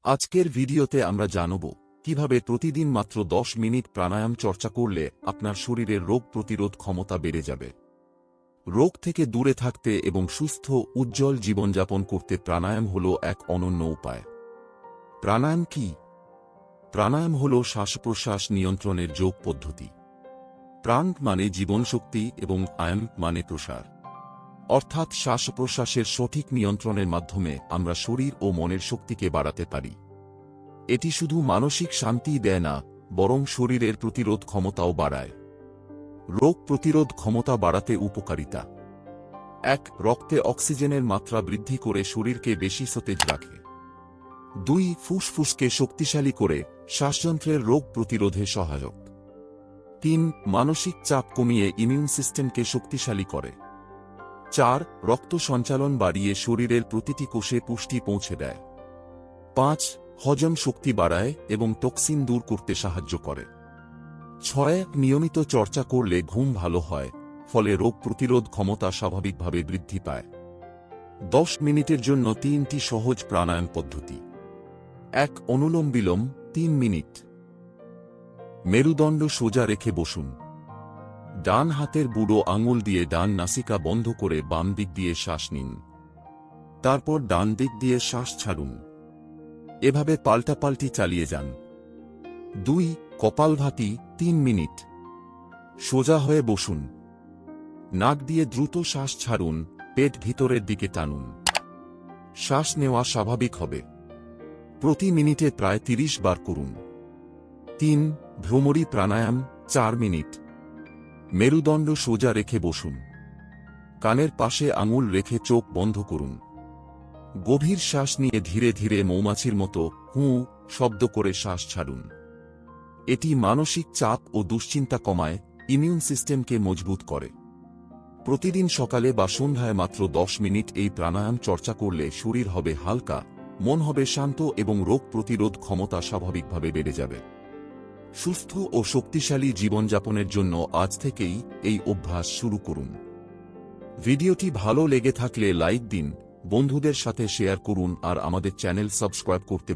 আজকের ভিডিওতে আমরা জানব কিভাবে প্রতিদিন মাত্র 10 মিনিট প্রাণায়াম চর্চা করলে আপনার শরীরের রোগ প্রতিরোধ ক্ষমতা বেড়ে যাবে। রোগ থেকে দূরে থাকতে এবং সুস্থ উজ্জ্বল জীবনযাপন করতে প্রাণায়াম হল এক অনন্য উপায়। প্রাণায়াম কি? প্রাণায়াম হল শ্বাস-প্রশ্বাস নিয়ন্ত্রণের যোগ পদ্ধতি। প্রাণ মানে জীবনশক্তি এবং আয়াম মানে প্রসার, অর্থাৎ শ্বাস-প্রশ্বাসের সঠিক নিয়ন্ত্রণের মাধ্যমে আমরা শরীর ও মনের শক্তিকে বাড়াতে পারি। এটি শুধু মানসিক শান্তিই দেয় না, বরং শরীরের প্রতিরোধ ক্ষমতাও বাড়ায়। রোগ প্রতিরোধ ক্ষমতা বাড়াতে উপকারিতা: 1. রক্তে অক্সিজেনের মাত্রা বৃদ্ধি করে শরীরকে বেশি সতেজ রাখে। 2. ফুসফুসকে শক্তিশালী করে শ্বাসযন্ত্রের রোগ প্রতিরোধে সহায়ক। 3. মানসিক চাপ কমিয়ে ইমিউন সিস্টেমকে শক্তিশালী করে। 4. রক্ত সঞ্চালন বাড়িয়ে শরীরের প্রতিটি কোষে পুষ্টি পৌঁছে দেয়। 5. হজম শক্তি বাড়ায় এবং টক্সিন দূর করতে সাহায্য করে। 6. নিয়মিত চর্চা করলে ঘুম ভালো হয়, ফলে রোগ প্রতিরোধ ক্ষমতা স্বাভাবিকভাবে বৃদ্ধি পায়। 10 মিনিটের জন্য 3টি সহজ প্রাণায়াম পদ্ধতি। 1. অনুলোম বিলোম 3 মিনিট। মেরুদণ্ড সোজা রেখে বসুন। ডান হাতের বুড়ো আঙুল দিয়ে ডান নাসিকা বন্ধ করে বাম দিক দিয়ে শ্বাস নিন। তারপর ডান দিক দিয়ে শ্বাস ছাড়ুন। এভাবে পাল্টাপাল্টি চালিয়ে যান। 2. কপালভাতি 3 মিনিট। সোজা হয়ে বসুন। নাক দিয়ে দ্রুত শ্বাস ছাড়ুন, পেট ভিতরের দিকে টানুন। শ্বাস নেওয়া স্বাভাবিক হবে। প্রতি মিনিটে প্রায় 30 বার করুন। 3. ভ্রমরী প্রাণায়াম 4 মিনিট। মেরুদণ্ড সোজা রেখে বসুন। কানের পাশে আঙুল রেখে চোখ বন্ধ করুন। গভীর শ্বাস নিয়ে ধীরে ধীরে মৌমাছির মতো হু শব্দ করে শ্বাস ছাড়ুন। এটি মানসিক চাপ ও দুশ্চিন্তা কমায়, ইমিউন সিস্টেমকে মজবুত করে। প্রতিদিন সকালে বা সন্ধ্যায় মাত্র 10 মিনিট এই প্রাণায়াম চর্চা করলে শরীর হবে হালকা, মন হবে শান্ত এবং রোগ প্রতিরোধ ক্ষমতা স্বাভাবিকভাবে বেড়ে যাবে। সুস্থ ও শক্তিশালী জীবনযাপনের জন্য আজ থেকেই এই অভ্যাস শুরু করুন। ভিডিওটি ভালো লেগে থাকলে লাইক দিন, বন্ধুদের সাথে শেয়ার করুন আর আমাদের চ্যানেল সাবস্ক্রাইব করতে